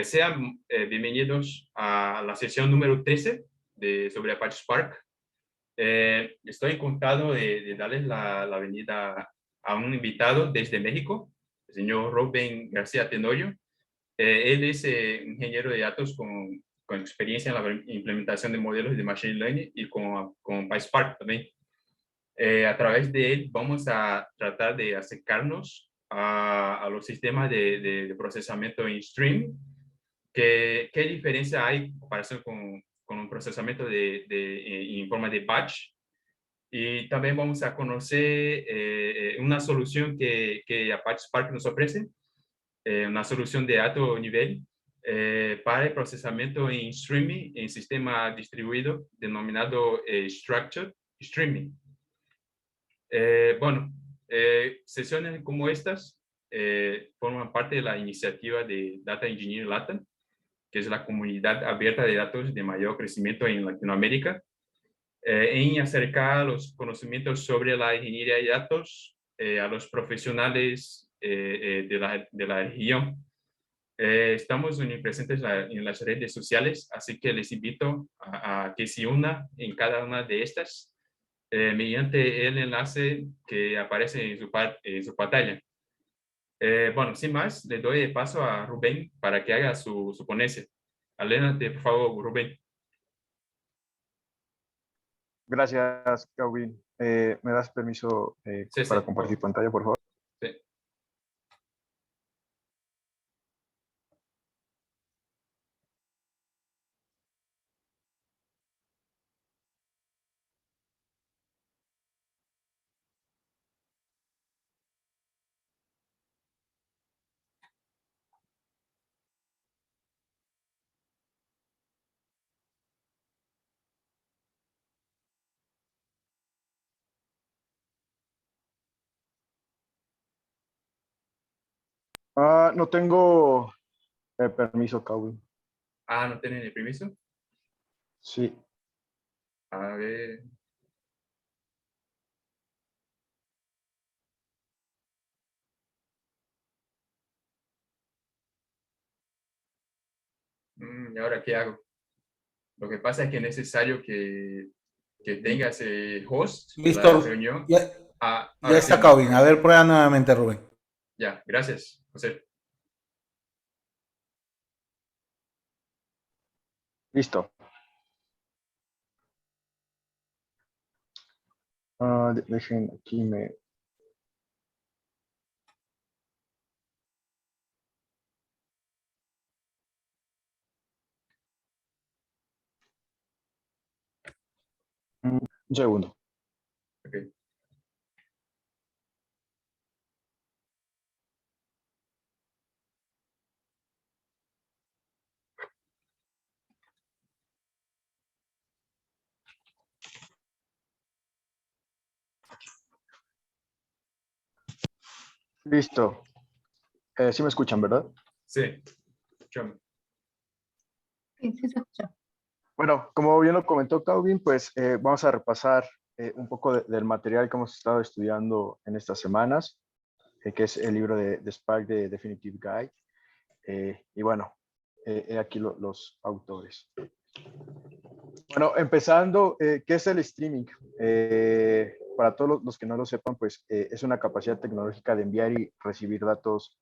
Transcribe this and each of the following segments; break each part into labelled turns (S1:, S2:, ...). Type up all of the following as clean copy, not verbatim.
S1: Sean bienvenidos a la sesión número 13 sobre Apache Spark. Estoy encantado de darles la bienvenida a un invitado desde México, el señor Rubén García Tenorio. Él es ingeniero de datos con experiencia en la implementación de modelos de Machine Learning y con PySpark también. A través de él vamos a tratar de acercarnos a los sistemas de procesamiento en stream. ¿Qué diferencia hay en comparación con un procesamiento en forma de batch? Y también vamos a conocer una solución que Apache Spark nos ofrece, una solución de alto nivel para el procesamiento en streaming, en sistema distribuido, denominado Structured Streaming. Sesiones como estas forman parte de la iniciativa de Data Engineering Latam, que es la comunidad abierta de datos de mayor crecimiento en Latinoamérica, en acercar los conocimientos sobre la ingeniería de datos a los profesionales de la región. Estamos presentes en las redes sociales, así que les invito a que se unan en cada una de estas mediante el enlace que aparece en su pantalla. Sin más, le doy el paso a Rubén para que haga su ponencia. Alénate, por favor, Rubén.
S2: Gracias, Calvin. ¿Me das permiso para compartir pantalla, por favor?
S1: Sí.
S2: No tengo permiso, Calvin.
S1: ¿No tienen el permiso?
S2: Sí.
S1: A ver. ¿Y ahora qué hago? Lo que pasa es que es necesario que tengas host
S3: Listo.
S1: la reunión.
S3: Ya está, Calvin. A ver, prueba nuevamente, Rubén.
S1: Ya, gracias, José.
S2: Listo. Dejen aquí un segundo.
S1: Okay.
S2: Listo. Sí me escuchan, ¿verdad?
S1: Sí, escuchame.
S4: Sí, sí se escucha.
S2: Bueno, como bien lo comentó Calvin, pues vamos a repasar un poco del material que hemos estado estudiando en estas semanas, que es el libro de Spark de Definitive Guide. Y bueno, aquí los autores. Bueno, empezando, ¿qué es el streaming? Para todos los que no lo sepan, pues es una capacidad tecnológica de enviar y recibir datos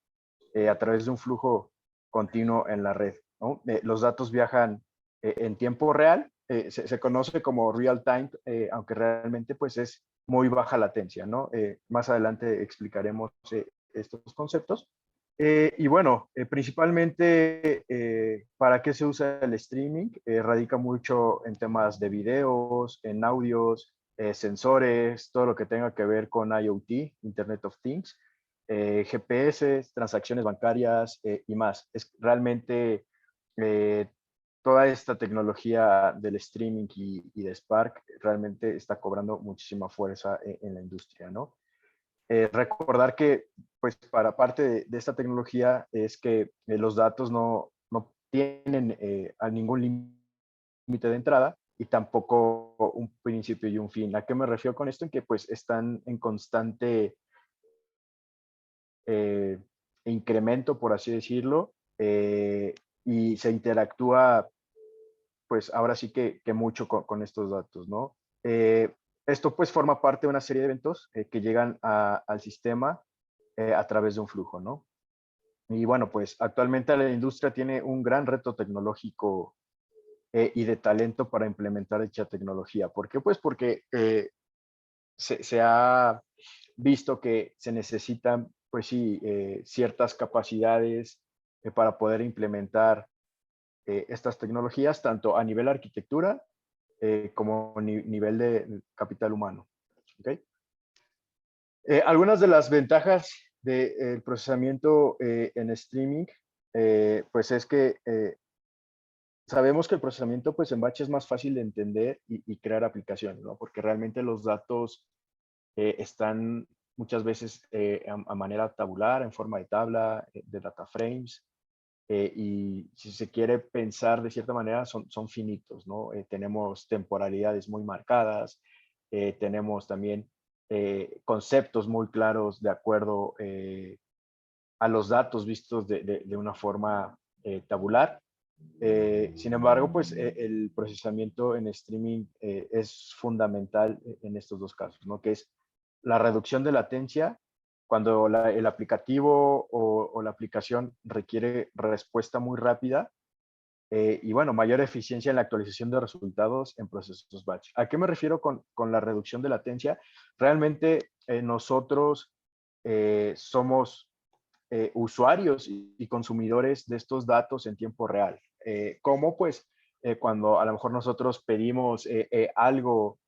S2: a través de un flujo continuo en la red, ¿no? Los datos viajan en tiempo real, se conoce como real time, aunque realmente pues es muy baja latencia, ¿no? Más adelante explicaremos estos conceptos. Y bueno, principalmente, ¿para qué se usa el streaming? Radica mucho en temas de videos, en audios, sensores, todo lo que tenga que ver con IoT, Internet of Things, GPS, transacciones bancarias y más. Es realmente toda esta tecnología del streaming y de Spark realmente está cobrando muchísima fuerza en la industria, ¿no? Recordar que, pues, para parte de esta tecnología es que los datos no tienen a ningún límite de entrada y tampoco un principio y un fin. ¿A qué me refiero con esto? En que, pues, están en constante incremento, por así decirlo, y se interactúa, pues ahora sí que mucho con estos datos, ¿no? Esto pues forma parte de una serie de eventos que llegan al sistema a través de un flujo, ¿no? Y bueno, pues actualmente la industria tiene un gran reto tecnológico y de talento para implementar dicha tecnología. ¿Por qué? Pues porque se ha visto que se necesitan, pues sí, ciertas capacidades para poder implementar estas tecnologías, tanto a nivel arquitectura como nivel de capital humano. ¿Okay? Algunas de las ventajas del procesamiento en streaming, pues es que sabemos que el procesamiento pues en batch es más fácil de entender y crear aplicaciones, ¿no? Porque realmente los datos están muchas veces a manera tabular, en forma de tabla, de data frames, y si se quiere pensar de cierta manera, son finitos, ¿no? Tenemos temporalidades muy marcadas, tenemos también conceptos muy claros de acuerdo a los datos vistos de una forma tabular. Sin embargo, pues el procesamiento en streaming es fundamental en estos dos casos, ¿no? Que es la reducción de latencia cuando el aplicativo o la aplicación requiere respuesta muy rápida y bueno, mayor eficiencia en la actualización de resultados en procesos batch. ¿A qué me refiero con la reducción de latencia? Realmente nosotros somos usuarios y consumidores de estos datos en tiempo real. ¿Cómo? Pues cuando a lo mejor nosotros pedimos algo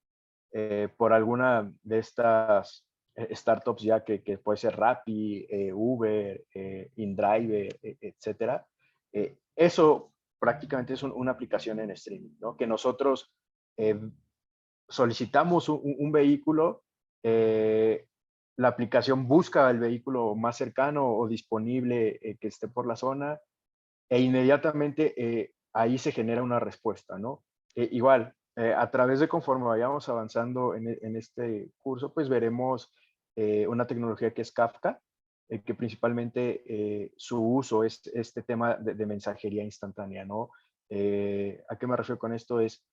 S2: por alguna de estas startups ya que puede ser Rappi, Uber, InDriver, etcétera. Eso prácticamente es una aplicación en streaming, ¿no? Que nosotros eh, solicitamos un vehículo, la aplicación busca el vehículo más cercano o disponible que esté por la zona e inmediatamente ahí se genera una respuesta, ¿no? Igual, a través de conforme vayamos avanzando en este curso, pues veremos una tecnología que es Kafka, que principalmente su uso es este tema de mensajería instantánea, ¿no? ¿A qué me refiero con esto? Es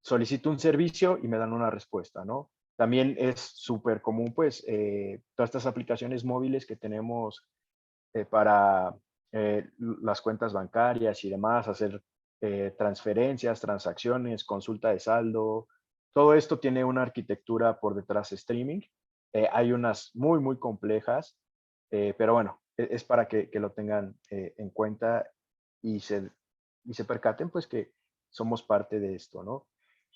S2: solicito un servicio y me dan una respuesta, ¿no? También es súper común, pues, todas estas aplicaciones móviles que tenemos para las cuentas bancarias y demás, hacer transferencias, transacciones, consulta de saldo. Todo esto tiene una arquitectura por detrás streaming. Hay unas muy, muy complejas, pero bueno, es para que lo tengan en cuenta y se percaten, pues, que somos parte de esto, ¿no?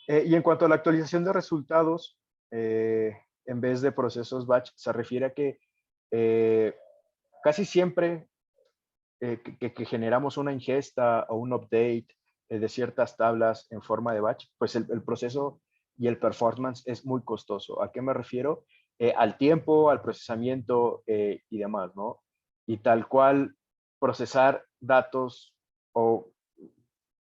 S2: Y en cuanto a la actualización de resultados, en vez de procesos batch, se refiere a que eh, casi siempre que generamos una ingesta o un update de ciertas tablas en forma de batch, pues el proceso y el performance es muy costoso. ¿A qué me refiero? Al tiempo, al procesamiento y demás, ¿no? Y tal cual procesar datos o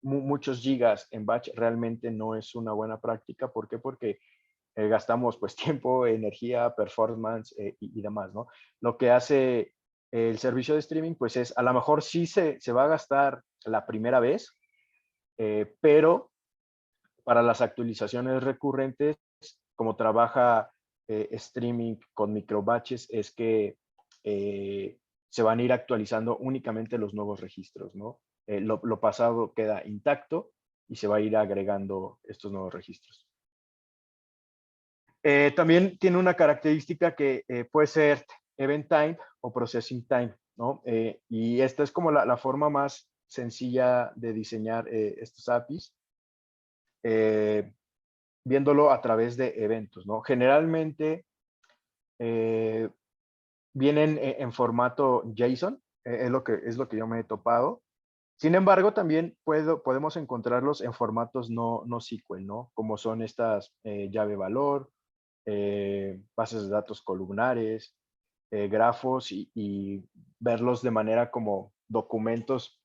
S2: muchos gigas en batch realmente no es una buena práctica. ¿Por qué? Porque gastamos pues tiempo, energía, performance y demás, ¿no? Lo que hace el servicio de streaming pues es a lo mejor sí se va a gastar la primera vez, pero para las actualizaciones recurrentes, como trabaja streaming con microbatches, es que se van a ir actualizando únicamente los nuevos registros, ¿no? Lo pasado queda intacto y se va a ir agregando estos nuevos registros. También tiene una característica que puede ser event time o processing time, ¿no? Y esta es como la forma más sencilla de diseñar estos APIs, viéndolo a través de eventos, ¿no? Generalmente eh, vienen en formato JSON, es lo que yo me he topado. Sin embargo, también podemos encontrarlos en formatos no SQL, ¿no? Como son estas llave valor, bases de datos columnares, grafos y verlos de manera como documentos.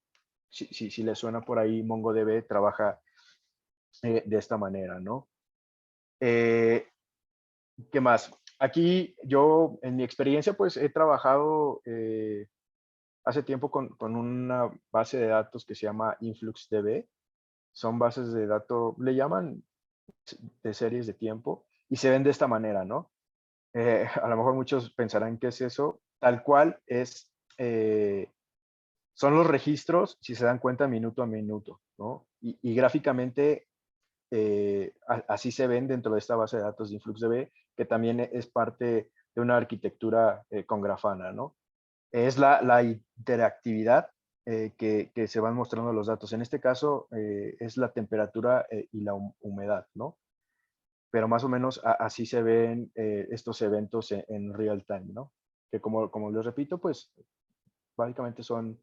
S2: Si les suena por ahí, MongoDB trabaja de esta manera, ¿no? Eh, ¿Qué más? Aquí yo, en mi experiencia, pues he trabajado hace tiempo con una base de datos que se llama InfluxDB. Son bases de datos, le llaman de series de tiempo, y se ven de esta manera, ¿no? A lo mejor muchos pensarán que es eso, tal cual es, son los registros, si se dan cuenta, minuto a minuto, ¿no? Y gráficamente así se ven dentro de esta base de datos de InfluxDB, que también es parte de una arquitectura con Grafana, ¿no? Es la interactividad que se van mostrando los datos. En este caso es la temperatura y la humedad, ¿no? Pero más o menos así se ven estos eventos en real time, ¿no? Que como les repito, pues básicamente son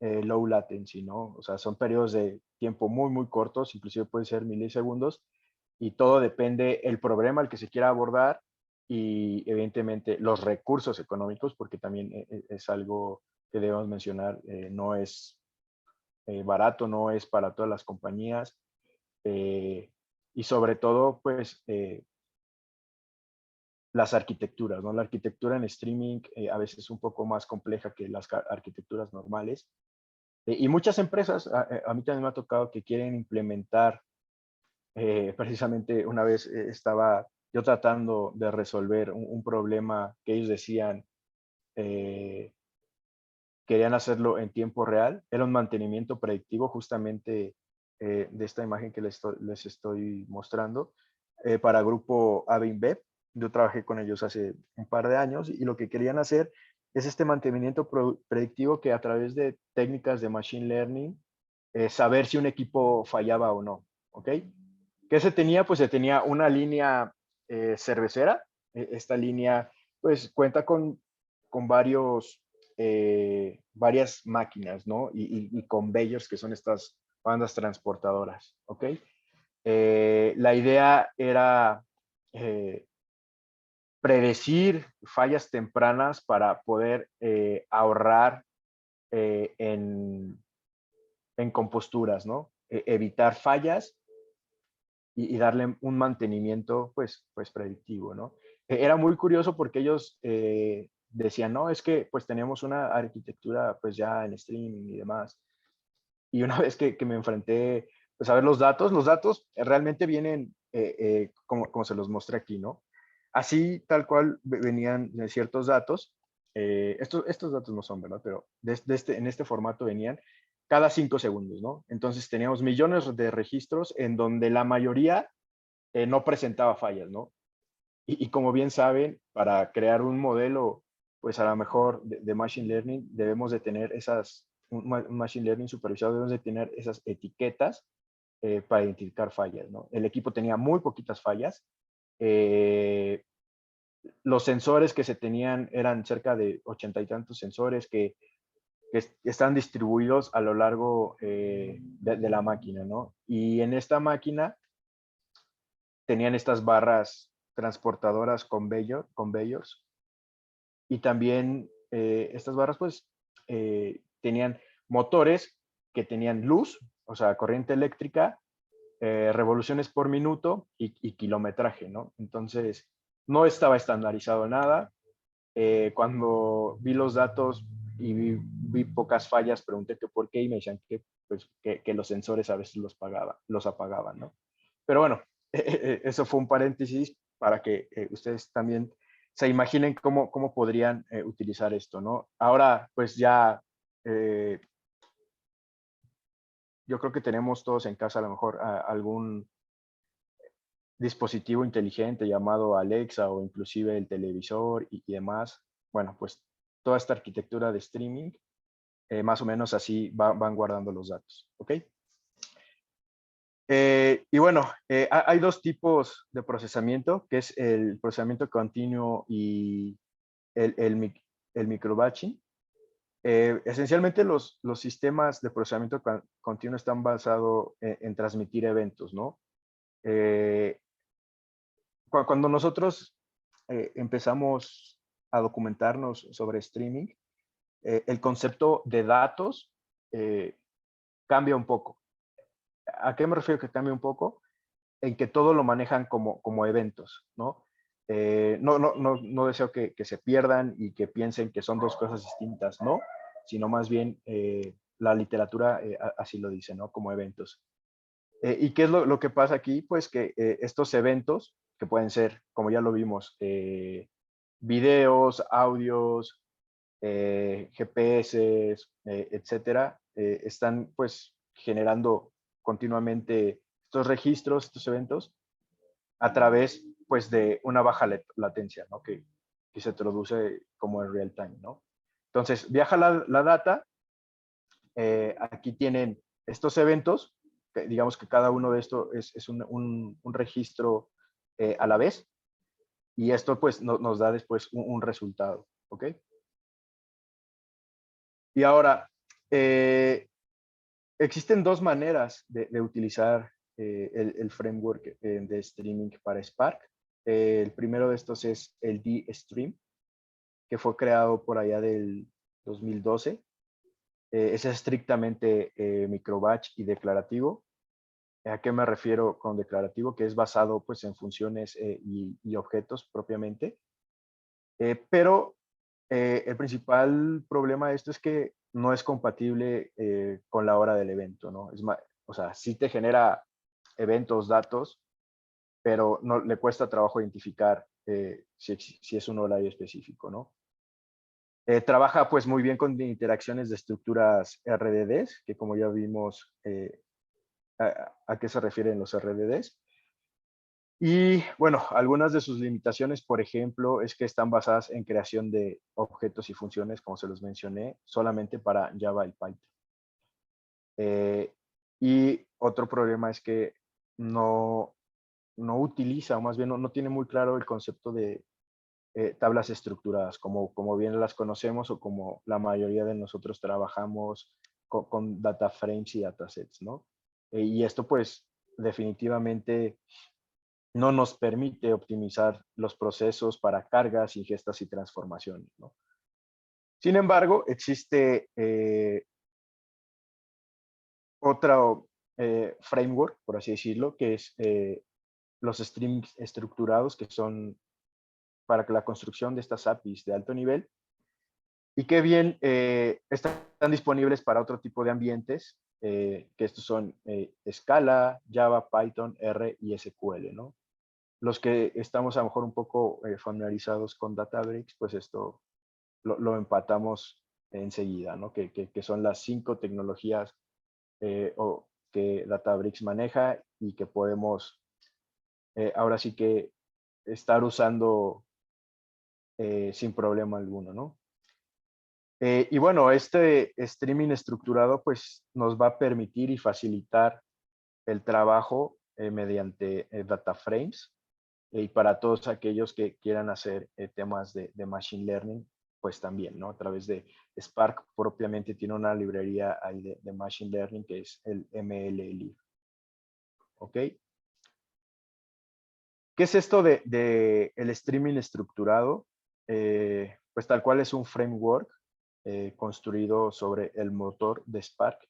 S2: low latency, ¿no? O sea, son periodos de tiempo muy, muy cortos, inclusive pueden ser milisegundos, y todo depende el problema al que se quiera abordar y evidentemente los recursos económicos, porque también es algo que debemos mencionar, no es barato, no es para todas las compañías, y sobre todo, pues, las arquitecturas, ¿no? La arquitectura en streaming a veces es un poco más compleja que las arquitecturas normales. Y muchas empresas, a mí también me ha tocado que quieren implementar, precisamente una vez estaba yo tratando de resolver un problema que ellos decían, eh, querían hacerlo en tiempo real, era un mantenimiento predictivo justamente de esta imagen que les estoy mostrando, para grupo ABINBEP. Yo trabajé con ellos hace un par de años y lo que querían hacer es este mantenimiento predictivo que a través de técnicas de Machine Learning, saber si un equipo fallaba o no, ¿ok? ¿Qué se tenía? Pues se tenía una línea cervecera. Esta línea pues cuenta con varias máquinas, ¿no? Y conveyors, que son estas bandas transportadoras, ¿ok? La idea era predecir fallas tempranas para poder ahorrar en composturas, ¿no? Evitar fallas y darle un mantenimiento, pues predictivo, ¿no? Era muy curioso porque ellos decían, no, es que pues tenemos una arquitectura pues ya en streaming y demás. Y una vez que me enfrenté pues a ver los datos realmente vienen como se los mostré aquí, ¿no? Así tal cual venían ciertos datos. Estos datos no son, ¿verdad? Pero en este formato venían cada 5 segundos, ¿no? Entonces teníamos millones de registros en donde la mayoría no presentaba fallas, ¿no? Y como bien saben, para crear un modelo, pues a lo mejor de Machine Learning, debemos de tener un Machine Learning supervisado, debemos de tener esas etiquetas para identificar fallas, ¿no? El equipo tenía muy poquitas fallas. Los sensores que se tenían eran cerca de 80 y tantos sensores que están distribuidos a lo largo de la máquina, ¿no? Y en esta máquina tenían estas barras transportadoras conveyors, y también estas barras pues tenían motores que tenían luz, o sea, corriente eléctrica, revoluciones por minuto y kilometraje, ¿no? Entonces, no estaba estandarizado nada. Cuando vi los datos y vi pocas fallas, pregunté que por qué y me decían que, pues, que los sensores a veces los apagaban, ¿no? Pero bueno, eso fue un paréntesis para que ustedes también se imaginen cómo podrían utilizar esto, ¿no? Ahora, pues ya, yo creo que tenemos todos en casa a lo mejor algún dispositivo inteligente llamado Alexa o inclusive el televisor y demás. Bueno, pues toda esta arquitectura de streaming, más o menos así van guardando los datos, ¿ok? Y bueno, hay dos tipos de procesamiento, que es el procesamiento continuo y el microbatching. Esencialmente los sistemas de procesamiento continuo están basados en transmitir eventos, ¿no? Cuando nosotros empezamos a documentarnos sobre streaming, el concepto de datos cambia un poco. ¿A qué me refiero que cambia un poco? En que todo lo manejan como eventos, ¿no? No deseo que se pierdan y que piensen que son dos cosas distintas, ¿no? sino más bien la literatura así lo dice, ¿no? Como eventos. ¿Y qué es lo que pasa aquí? Pues que estos eventos, que pueden ser, como ya lo vimos, videos, audios, GPS, etcétera, están pues generando continuamente estos registros, estos eventos, a través pues de una baja latencia, ¿no? Que se traduce como en real time, ¿no? Entonces, viaja la data, aquí tienen estos eventos, que digamos que cada uno de estos es un registro a la vez, y esto pues nos da después un resultado, ¿ok? Y ahora, existen dos maneras de utilizar el framework de streaming para Spark. El primero de estos es el D-Stream, que fue creado por allá del 2012. Es estrictamente microbatch y declarativo. ¿A qué me refiero con declarativo? Que es basado pues, en funciones y objetos propiamente. Pero el principal problema de esto es que no es compatible con la hora del evento, ¿no? O sea, sí te genera eventos, datos, pero no le cuesta trabajo identificar si es un horario específico, ¿no? Trabaja pues muy bien con interacciones de estructuras RDDs, que como ya vimos a qué se refieren los RDDs. Y bueno, algunas de sus limitaciones, por ejemplo, es que están basadas en creación de objetos y funciones, como se los mencioné, solamente para Java y Python. Y otro problema es que no utiliza, o más bien no tiene muy claro el concepto de tablas estructuradas, como bien las conocemos o como la mayoría de nosotros trabajamos con data frames y datasets, ¿no? Y esto pues definitivamente no nos permite optimizar los procesos para cargas, ingestas y transformaciones, ¿no? Sin embargo, existe otro framework, por así decirlo, que es los streams estructurados, que son para la construcción de estas APIs de alto nivel, y que bien están disponibles para otro tipo de ambientes, que estos son Scala, Java, Python, R y SQL, ¿no? Los que estamos a lo mejor un poco familiarizados con Databricks, pues esto lo empatamos enseguida, ¿no? Que son las 5 tecnologías que Databricks maneja y que podemos ahora sí que estar usando sin problema alguno, ¿no? Y bueno, este streaming estructurado pues nos va a permitir y facilitar el trabajo mediante data frames, y para todos aquellos que quieran hacer temas de Machine Learning, pues también, ¿no? A través de Spark propiamente tiene una librería ahí de Machine Learning que es el MLlib. ¿Ok? ¿Qué es esto de el streaming estructurado? Pues tal cual es un framework construido sobre el motor de Spark,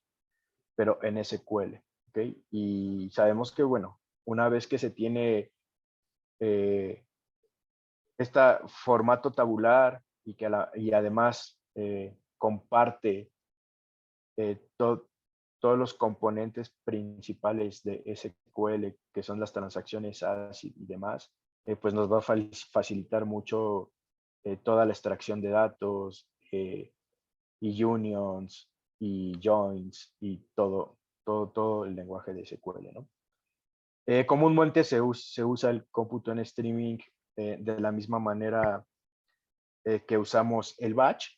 S2: pero en SQL. ¿Ok? Y sabemos que, bueno, una vez que se tiene este formato tabular y además comparte todos los componentes principales de SQL, que son las transacciones ACID y demás, pues nos va a facilitar mucho toda la extracción de datos y unions y joins y todo el lenguaje de SQL, ¿no? Comúnmente se usa el cómputo en streaming de la misma manera que usamos el batch.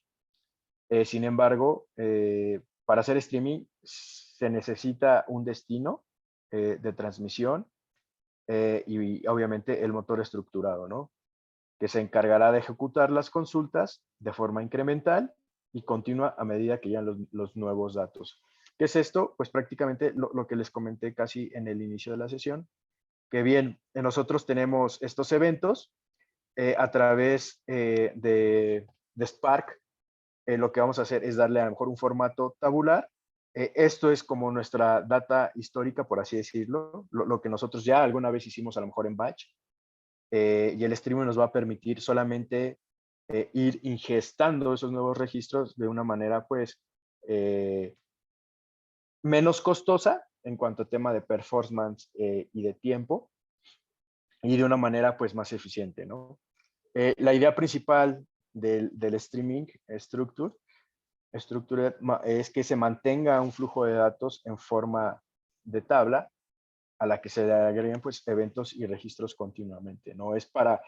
S2: Sin embargo, para hacer streaming se necesita un destino de transmisión y obviamente el motor estructurado, ¿no? Que se encargará de ejecutar las consultas de forma incremental y continua a medida que llegan los nuevos datos. ¿Qué es esto? Pues prácticamente lo que les comenté casi en el inicio de la sesión, que bien, nosotros tenemos estos eventos a través de Spark. Lo que vamos a hacer es darle a lo mejor un formato tabular. Esto es como nuestra data histórica, por así decirlo, lo que nosotros ya alguna vez hicimos a lo mejor en batch. Y el streaming nos va a permitir solamente ir ingestando esos nuevos registros de una manera pues menos costosa en cuanto a tema de performance y de tiempo, y de una manera pues más eficiente, ¿no? La idea principal del streaming structure es que se mantenga un flujo de datos en forma de tabla a la que se le agreguen pues eventos y registros continuamente, ¿no? Es para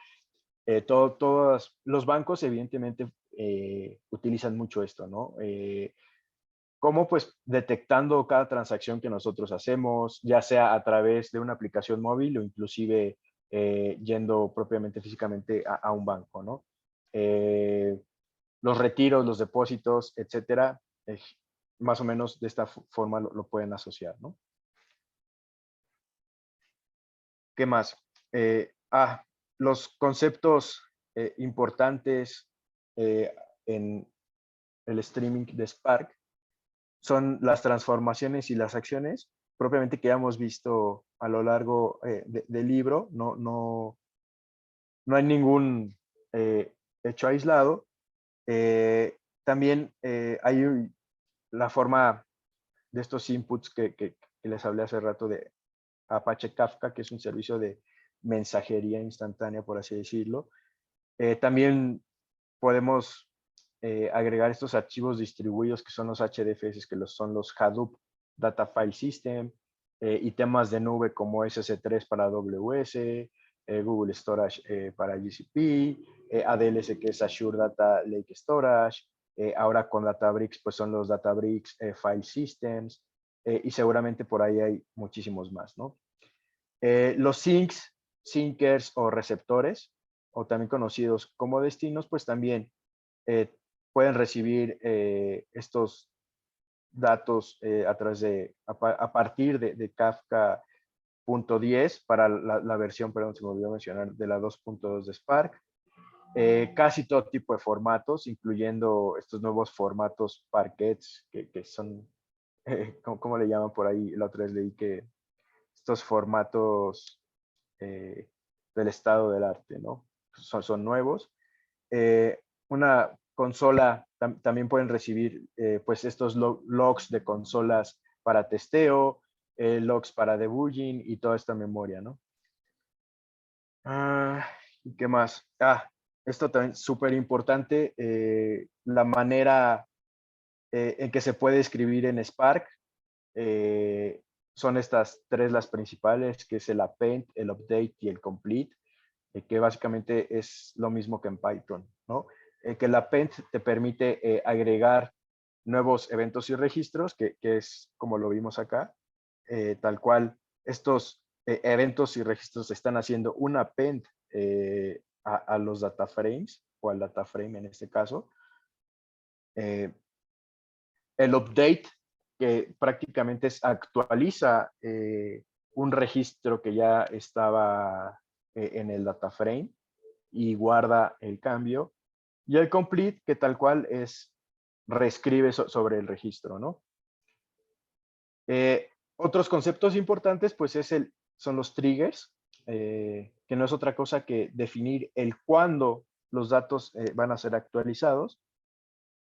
S2: todos los bancos evidentemente utilizan mucho esto, ¿no? Cómo pues detectando cada transacción que nosotros hacemos, ya sea a través de una aplicación móvil o inclusive yendo propiamente físicamente a un banco, ¿no? Los retiros, los depósitos, etcétera, más o menos de esta forma lo pueden asociar, ¿no? ¿Qué más? Los conceptos importantes en el streaming de Spark son las transformaciones y las acciones, propiamente que ya hemos visto a lo largo del libro. No hay ningún hecho aislado. También hay la forma de estos inputs que les hablé hace rato de Apache Kafka, que es un servicio de mensajería instantánea, por así decirlo. También podemos agregar estos archivos distribuidos que son los HDFS, que son los Hadoop Data File System, y temas de nube como SS3 para AWS, Google Storage para GCP, ADLS que es Azure Data Lake Storage, ahora con Databricks pues son los Databricks File Systems, y seguramente por ahí hay muchísimos más, ¿no? Los sinks, sinkers o receptores, o también conocidos como destinos, pues también pueden recibir estos datos a partir de Kafka.10 para la versión, perdón, se me olvidó mencionar, de la 2.2 de Spark. Casi todo tipo de formatos, incluyendo estos nuevos formatos Parquets, que son, ¿cómo le llaman por ahí? La otra vez leí que estos formatos del estado del arte, ¿no? Son nuevos. Una consola también pueden recibir pues estos logs de consolas para testeo, logs para debugging y toda esta memoria, ¿no? ¿Y qué más? Esto también es súper importante, la manera en que se puede escribir en Spark. Son estas tres las principales, que es el append, el update y el complete, que básicamente es lo mismo que en Python, ¿no? Que el append te permite agregar nuevos eventos y registros, que es como lo vimos acá, tal cual estos eventos y registros están haciendo un append a los data frames, o al data frame en este caso. El update, que prácticamente actualiza un registro que ya estaba en el data frame y guarda el cambio. Y el complete, que tal cual reescribe sobre el registro, ¿no? Otros conceptos importantes, pues son los triggers, que no es otra cosa que definir el cuándo los datos van a ser actualizados,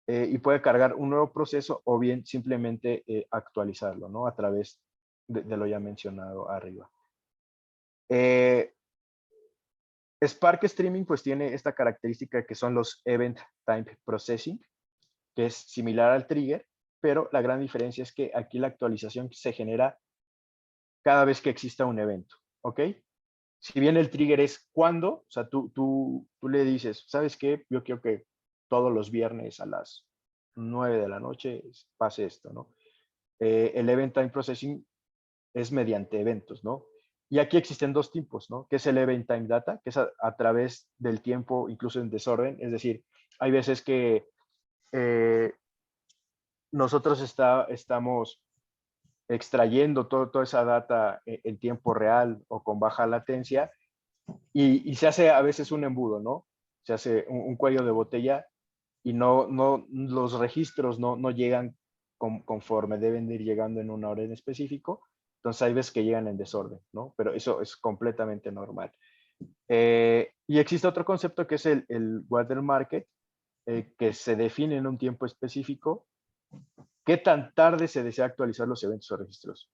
S2: y puede cargar un nuevo proceso o bien simplemente actualizarlo, ¿no? A través de lo ya mencionado arriba. Spark Streaming pues tiene esta característica que son los Event Time Processing, que es similar al trigger, pero la gran diferencia es que aquí la actualización se genera cada vez que exista un evento, ¿ok? Si bien el trigger es cuando, o sea, tú le dices, ¿sabes qué? Yo quiero que todos los viernes a las 9 de la noche pase esto, ¿no? El Event Time Processing es mediante eventos, ¿no? Y aquí existen dos tipos, ¿no? Que es el Event Time Data, que es a través del tiempo, incluso en desorden. Es decir, hay veces que nosotros estamos extrayendo toda esa data en tiempo real o con baja latencia, y se hace a veces un embudo, ¿no? Se hace un cuello de botella y los registros no llegan conforme deben de ir llegando en una hora en específico. Entonces hay veces que llegan en desorden, ¿no? Pero eso es completamente normal. Y existe otro concepto que es el watermark, que se define en un tiempo específico. ¿Qué tan tarde se desea actualizar los eventos o registros?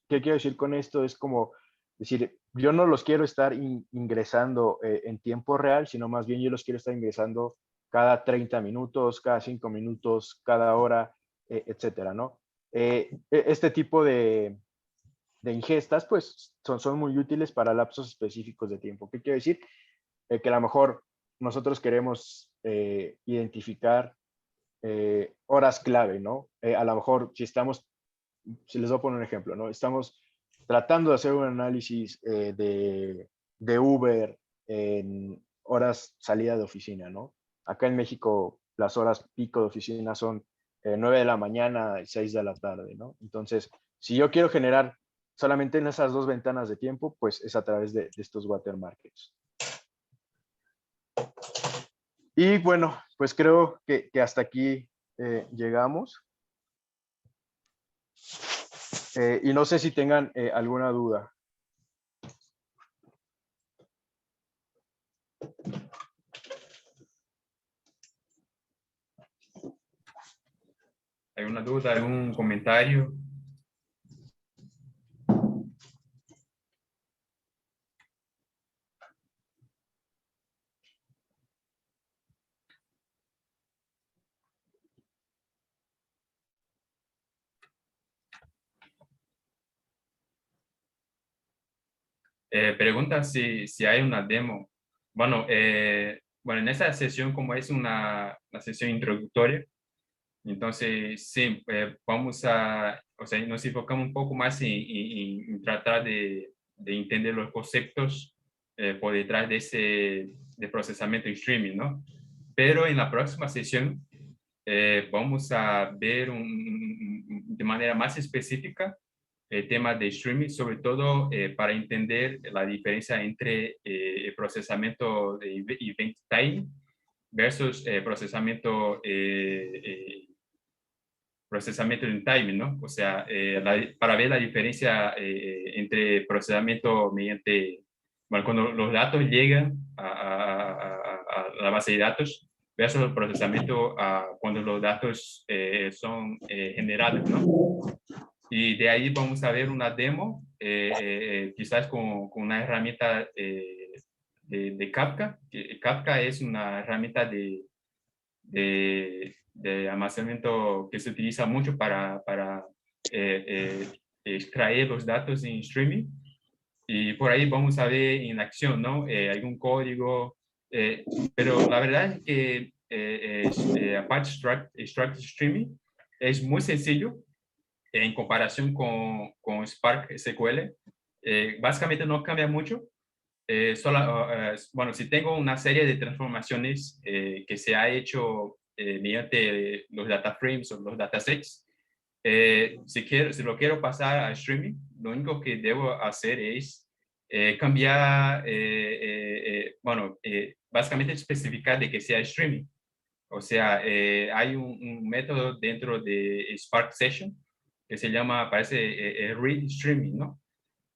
S2: ¿Qué quiero decir con esto? Es como decir, yo no los quiero estar ingresando en tiempo real, sino más bien yo los quiero estar ingresando cada 30 minutos, cada 5 minutos, cada hora, etcétera, ¿no? Este tipo de ingestas, pues, son muy útiles para lapsos específicos de tiempo. ¿Qué quiero decir? Que a lo mejor nosotros queremos identificar horas clave, ¿no? A lo mejor si les voy a poner un ejemplo, ¿no? Estamos tratando de hacer un análisis de Uber en horas salida de oficina, ¿no? Acá en México las horas pico de oficina son 9 de la mañana y 6 de la tarde, ¿no? Entonces, si yo quiero generar solamente en esas dos ventanas de tiempo, pues es a través de estos watermarks. Y bueno, pues creo que hasta aquí llegamos. Y no sé si tengan alguna duda.
S1: ¿Alguna duda, algún comentario? Pregunta si hay una demo. Bueno, bueno, en esa sesión, como es una sesión introductoria, entonces sí, vamos a, o sea, nos enfocamos un poco más en tratar de entender los conceptos por detrás de de procesamiento en streaming, ¿no? Pero en la próxima sesión vamos a ver de manera más específica el tema de streaming, sobre todo para entender la diferencia entre el procesamiento de event time versus procesamiento en timing, ¿no? O sea, para ver la diferencia entre procesamiento mediante, bueno, cuando los datos llegan a la base de datos versus el procesamiento cuando los datos son generados, ¿no? Y de ahí vamos a ver una demo, quizás con una herramienta de Kafka. Kafka es una herramienta de almacenamiento que se utiliza mucho para extraer los datos en streaming. Y por ahí vamos a ver en acción, ¿no? Algún código. Pero la verdad es que Apache Struct Streaming es muy sencillo en comparación con Spark SQL. Básicamente no cambia mucho. Bueno, si tengo una serie de transformaciones que se ha hecho mediante los data frames o los datasets, si lo quiero pasar a streaming, lo único que debo hacer es cambiar, bueno, básicamente especificar de que sea streaming. O sea, hay un método dentro de Spark Session que se llama, parece, read streaming, ¿no?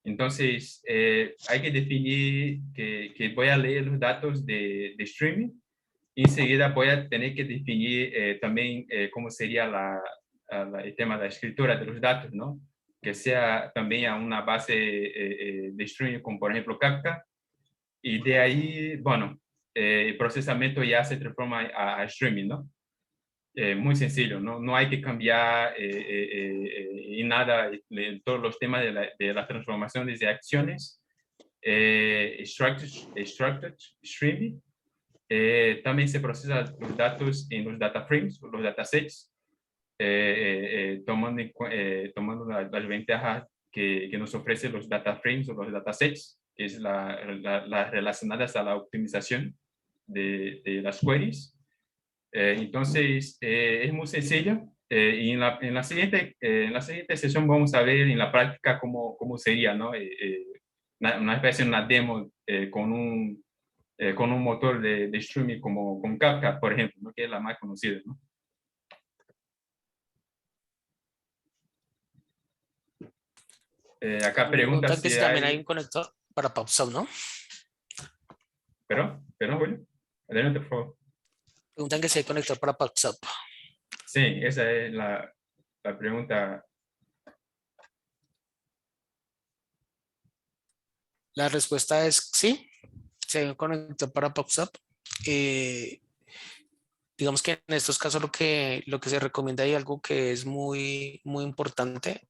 S1: Entonces, hay que definir que voy a leer los datos de streaming y enseguida voy a tener que definir también cómo sería el tema de la escritura de los datos, ¿no? Que sea también a una base de streaming como por ejemplo Kafka, y de ahí, bueno, el procesamiento ya se transforma a streaming, ¿no? Muy sencillo, ¿no? No hay que cambiar y nada, todos los temas de las transformaciones de acciones, structured streaming. También se procesan los datos en los data frames, los datasets, tomando las ventajas que nos ofrecen los data frames o los datasets, que es las relacionadas a la optimización de las queries. Entonces, es muy sencillo. Y en en la siguiente sesión vamos a ver en la práctica cómo sería, ¿no? Una especie de una demo con un motor de streaming como con Kafka, por ejemplo, ¿no? Que es la más conocida, ¿no? Acá pregunta
S5: Preguntan que
S1: si
S5: si también hay
S1: hay...
S5: un conector para PubSub, ¿no?
S1: Perdón, Julio. Adelante, por favor.
S5: Preguntan que si hay conector para PubSub.
S1: Sí, esa es la pregunta.
S5: La respuesta es sí, si hay un conector para PubSub. Digamos que en estos casos lo que se recomienda y algo que es muy importante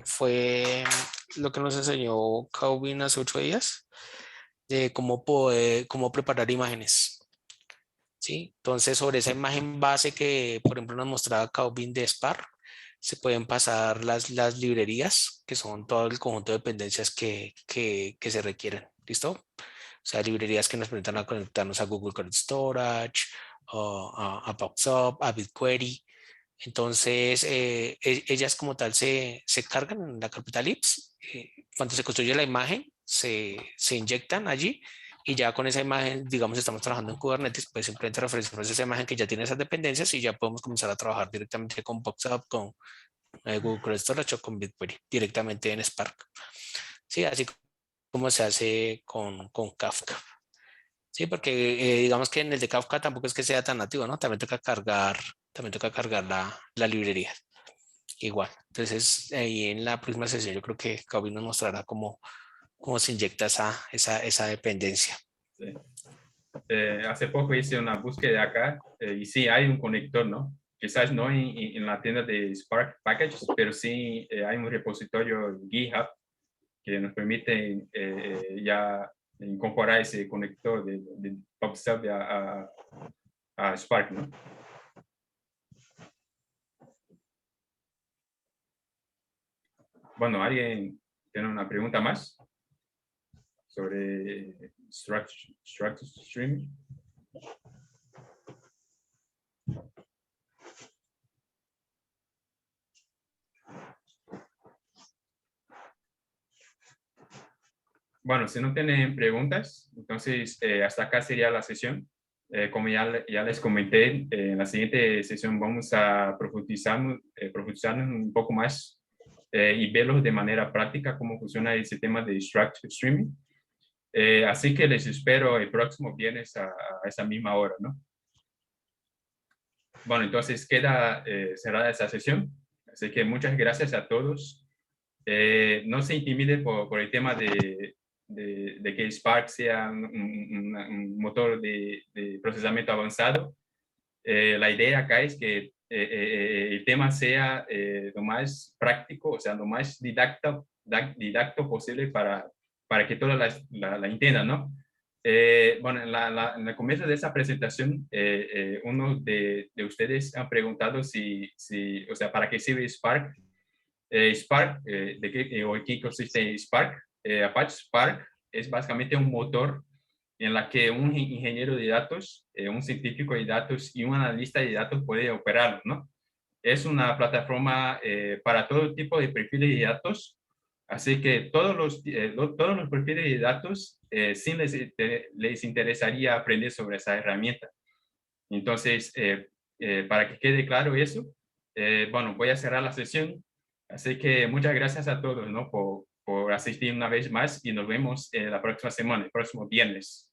S5: fue lo que nos enseñó Calvin hace 8 días, de cómo preparar imágenes. ¿Sí? Entonces, sobre esa imagen base que, por ejemplo, nos mostraba Calvin de Spark, se pueden pasar las librerías, que son todo el conjunto de dependencias que se requieren. ¿Listo? O sea, librerías que nos permitan conectarnos a Google Cloud Storage, a PubSub, a BigQuery. Entonces, ellas como tal se cargan en la carpeta libs. Cuando se construye la imagen, se inyectan allí y ya con esa imagen, digamos, estamos trabajando en Kubernetes, pues simplemente referenciamos esa imagen que ya tiene esas dependencias y ya podemos comenzar a trabajar directamente con PubSub, con Google Cloud Storage o con BigQuery, directamente en Spark. Sí, así como se hace con Kafka. Sí, porque digamos que en el de Kafka tampoco es que sea tan nativo, ¿no? También toca cargar la librería. Igual. Entonces, ahí en la próxima sesión yo creo que Calvin nos mostrará cómo se inyecta esa dependencia.
S1: Sí. Hace poco hice una búsqueda acá y sí hay un conector, ¿no? Quizás no en la tienda de Spark Packages, pero sí hay un repositorio GitHub que nos permite ya incorporar ese conector de PubSub a Spark, ¿no? Bueno, ¿alguien tiene una pregunta más sobre Structured Streaming? Bueno, si no tienen preguntas, entonces hasta acá sería la sesión. Como ya les comenté, en la siguiente sesión vamos a profundizar un poco más y verlo de manera práctica cómo funciona el sistema de Structured Streaming. Así que les espero el próximo viernes a esa misma hora, ¿no? Bueno, entonces queda cerrada esa sesión. Así que muchas gracias a todos. No se intimiden por el tema de que Spark sea un motor de procesamiento avanzado. La idea acá es que el tema sea lo más práctico, o sea, lo más didacto posible para que todos la entiendan, ¿no? Bueno, en el comienzo de esa presentación, uno de ustedes han preguntado o sea, ¿para qué sirve Spark? Spark, ¿de qué consiste Spark? Apache Spark es básicamente un motor en la que un ingeniero de datos, un científico de datos y un analista de datos puede operar, ¿no? Es una plataforma para todo tipo de perfiles de datos, así que todos los perfiles de datos sí les interesaría aprender sobre esa herramienta. Entonces, para que quede claro eso, bueno, voy a cerrar la sesión. Así que muchas gracias a todos, ¿no? por asistir una vez más y nos vemos la próxima semana, el próximo viernes.